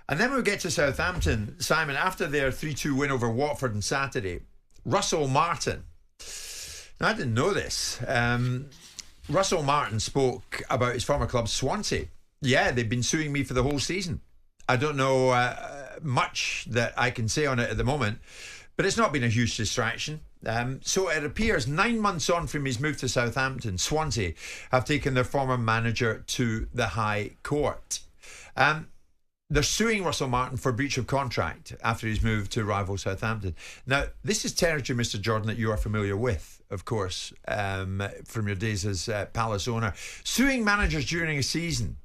And then we get to Southampton, Simon, after their 3-2 win over Watford on Saturday. Russell Martin. Now, I didn't know this. Russell Martin spoke about his former club, Swansea. Yeah, they've been suing me for the whole season. I don't know much that I can say on it at the moment, but it's not been a huge distraction. So it appears 9 months on from his move to Southampton, Swansea have taken their former manager to the High Court. They're suing Russell Martin for breach of contract after his move to rival Southampton. Now, this is territory, Mr. Jordan, that you are familiar with, of course, from your days as Palace owner. Suing managers during a season.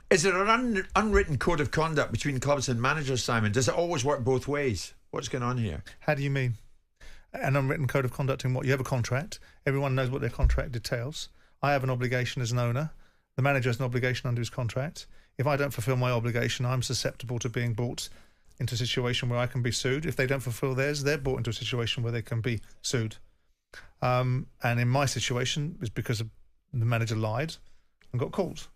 Is there an unwritten code of conduct between clubs and managers, Simon? Does it always work both ways? What's going on here? How do you mean? An unwritten code of conduct in what? You have a contract. Everyone knows what their contract details. I have an obligation as an owner. The manager has an obligation under his contract. If I don't fulfil my obligation, I'm susceptible to being brought into a situation where I can be sued. If they don't fulfil theirs, they're brought into a situation where they can be sued. And in my situation, it's because the manager lied and got caught.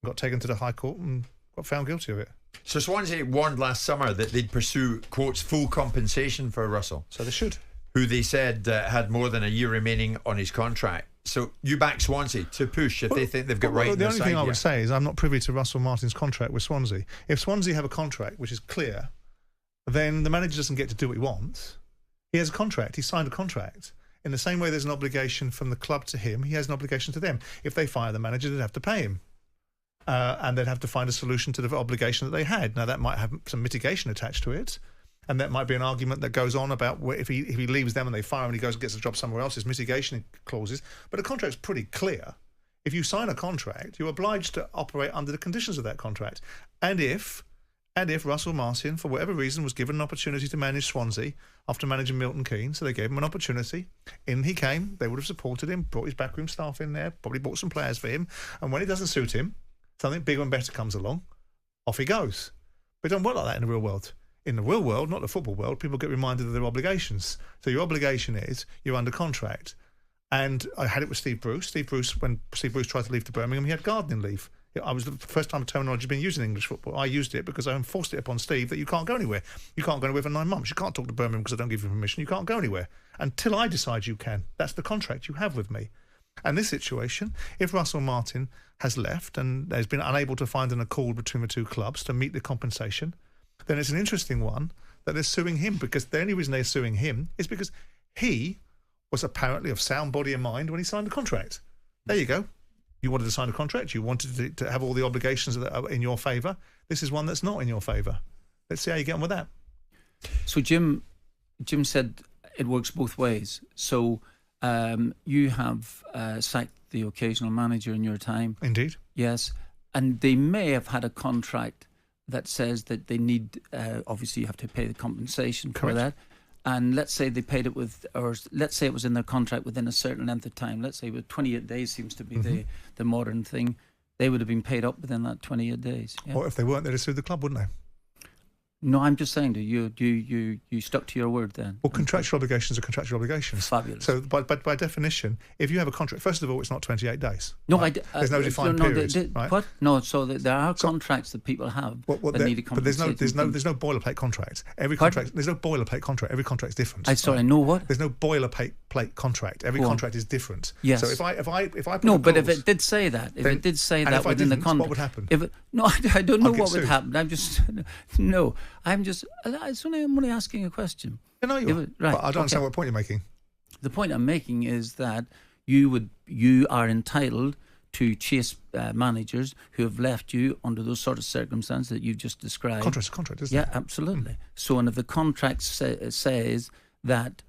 Got taken to the High Court and got found guilty of it. So Swansea warned last summer that they'd pursue, quotes, full compensation for Russell. So they should. Who they said had more than a year remaining on his contract. So you back Swansea to push if they think they've got right on their side. The only thing I would say is I'm not privy to Russell Martin's contract with Swansea. If Swansea have a contract which is clear, then the manager doesn't get to do what he wants. He has a contract. He signed a contract. In the same way there's an obligation from the club to him, he has an obligation to them. If they fire the manager, they'd have to pay him. And they'd have to find a solution to the obligation that they had. Now, that might have some mitigation attached to it. And that might be an argument that goes on about if he leaves them and they fire him and he goes and gets a job somewhere else, there's mitigation clauses. But the contract's pretty clear. If you sign a contract, you're obliged to operate under the conditions of that contract. And if Russell Martin, for whatever reason, was given an opportunity to manage Swansea after managing Milton Keynes, so they gave him an opportunity, in he came, they would have supported him, brought his backroom staff in there, probably bought some players for him. And when it doesn't suit him, something bigger and better comes along, off he goes. But it don't work like that in the real world. In the real world, not the football world, people get reminded of their obligations. So your obligation is you're under contract. And I had it with Steve Bruce. When Steve Bruce tried to leave to Birmingham, he had gardening leave. I was the first time terminology had been used in English football. I used it because I enforced it upon Steve that you can't go anywhere. You can't go anywhere for 9 months. You can't talk to Birmingham because I don't give you permission. You can't go anywhere until I decide you can. That's the contract you have with me. And this situation, if Russell Martin has left and has been unable to find an accord between the two clubs to meet the compensation, then it's an interesting one that they're suing him, because the only reason they're suing him is because he was apparently of sound body and mind when he signed the contract. There you go. You wanted to sign a contract. You wanted to have all the obligations that are in your favour. This is one that's not in your favour. Let's see how you get on with that. So Jim said it works both ways. So you have sacked the occasional manager in your time. Indeed. Yes. And they may have had a contract that says that they need, obviously you have to pay the compensation for that. And let's say they paid it or let's say it was in their contract within a certain length of time. Let's say with 28 days seems to be the modern thing. They would have been paid up within that 28 days. Yeah. Or if they weren't, they'd have sued the club, wouldn't they? No, I'm just saying to you, you stuck to your word then. Well, contractual obligations are contractual obligations. Fabulous. So by definition, if you have a contract, first of all, it's not 28 days. No, right? There's no defined period. Right? What? No, so there are contracts that people have that need a compensation. But there's no boilerplate contract. There's no boilerplate contract. Every contract's different. No what? There's no boilerplate contract. Every contract is different. Yes. So if I put no, but if it did say that, within the contract, what would happen? I don't know what would happen. I'm only asking a question. I know you are. Right. But I don't understand what point you're making. The point I'm making is that you are entitled to chase managers who have left you under those sort of circumstances that you've just described. Contract, isn't it? Yeah, absolutely. So, and if the contract says that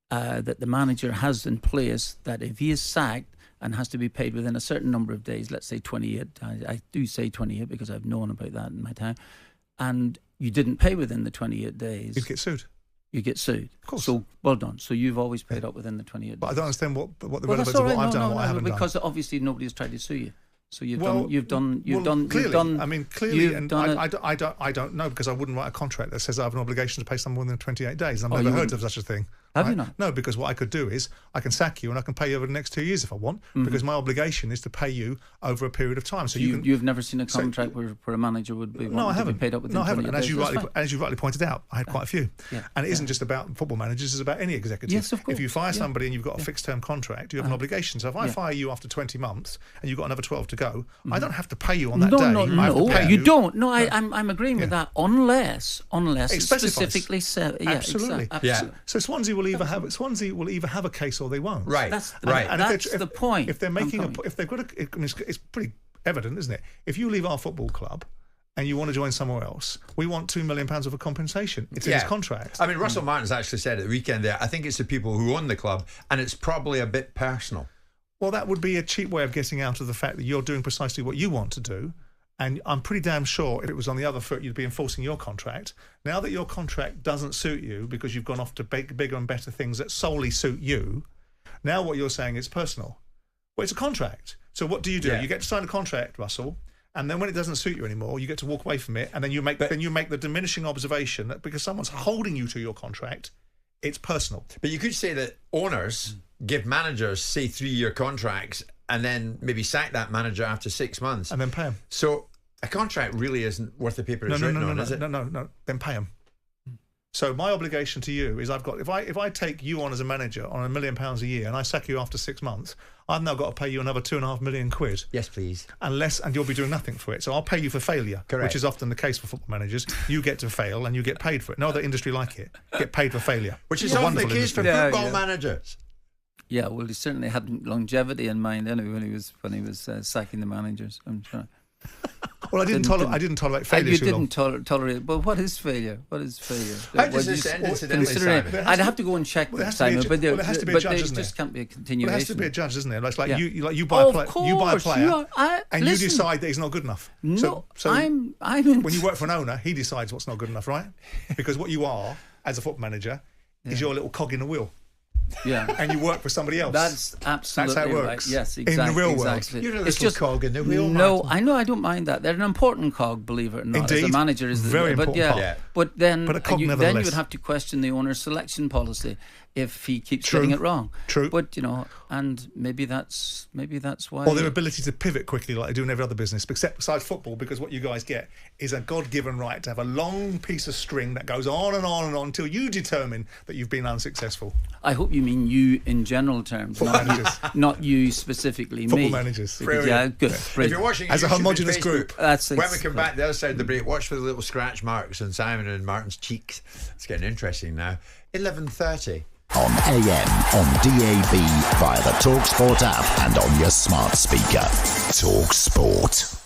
the manager has in place that if he is sacked and has to be paid within a certain number of days, let's say 28, I do say 28 because I've known about that in my time, and you didn't pay within the 28 days. You'd get sued. You get sued. Of course. So, well done. So you've always paid up within the 28 days. But I don't understand what the relevance of what I've done and what I haven't done. Because obviously nobody's tried to sue you. So Clearly, I don't know, because I wouldn't write a contract that says I have an obligation to pay someone within 28 days. I've never heard of such a thing. Have you not? No, because what I could do is I can sack you and I can pay you over the next 2 years if I want, because my obligation is to pay you over a period of time. So you've never seen a contract where a manager would be wanting to be paid up within 20 days? And as you rightly pointed out, I had quite a few. Yeah. And it isn't just about football managers; it's about any executive. Yes, of course. If you fire somebody and you've got a fixed-term contract, you have an obligation. So if I fire you after 20 months and you've got another 12 to go, I don't have to pay you on that day. No, you don't. No, I'm agreeing with that unless it's specifically said. Yeah, absolutely. Absolutely. So Swansea will either have a case or they won't. Right. That's the point. If they're making if they've got it's pretty evident, isn't it? If you leave our football club and you want to join somewhere else, we want £2 million worth of compensation. It's in his contract. I mean, Russell Martin's actually said at the weekend there, I think it's the people who own the club, and it's probably a bit personal. Well, that would be a cheap way of getting out of the fact that you're doing precisely what you want to do. And I'm pretty damn sure if it was on the other foot, you'd be enforcing your contract. Now that your contract doesn't suit you because you've gone off to bigger and better things that solely suit you, now what you're saying is personal. Well, it's a contract. So what do? You get to sign a contract, Russell, and then when it doesn't suit you anymore, you get to walk away from it, and then you make the diminishing observation that because someone's holding you to your contract, it's personal. But you could say that owners give managers, say, 3-year contracts and then maybe sack that manager after 6 months. And then pay them. So a contract really isn't worth the paper it's written on, is it? No. Then pay them. So my obligation to you is if I take you on as a manager on £1 million a year and I sack you after 6 months, I've now got to pay you another £2.5 million. Yes, please. And you'll be doing nothing for it. So I'll pay you for failure, correct, which is often the case for football managers. You get to fail and you get paid for it. No other industry like it. Get paid for failure. Which is often the case for football managers. Yeah, well, he certainly had longevity in mind anyway when he was sacking the managers. I'm sure. Well, I didn't tolerate failure. You didn't tolerate it. But what is failure? What is failure? How does this end, incidentally, Simon? I'd have to go and check, Simon. But there has to be a judge, isn't there? Just can't be a continuation. Well, there has to be a judge, isn't there? Like you buy a player, and you decide that he's not good enough. No, so I'm when you work for an owner, he decides what's not good enough, right? Because what you are as a football manager is your little cog in the wheel. Yeah, and you work for somebody else. That's absolutely how it works. Right. Yes, exactly. In the real world, you're a little cog in the wheel. No, Martin. I know. I don't mind that. They're an important cog, believe it or not. Indeed, as a manager, is very important. Yeah. But then, a cog then you nevertheless. would have to question the owner's selection policy if he keeps getting it wrong. True. But and maybe that's why. Or their ability to pivot quickly, like they do in every other business, except besides football, because what you guys get is a God-given right to have a long piece of string that goes on and on and on until you determine that you've been unsuccessful. I hope you mean you in general terms, not you specifically. Football me. managers. Yeah, good. If you're watching as a homogenous group, when we come back the other side of the break, watch for the little scratch marks on Simon and Martin's cheeks. It's getting interesting now. 11:30. On AM, on DAB, via the talkSPORT app and on your smart speaker. talkSPORT.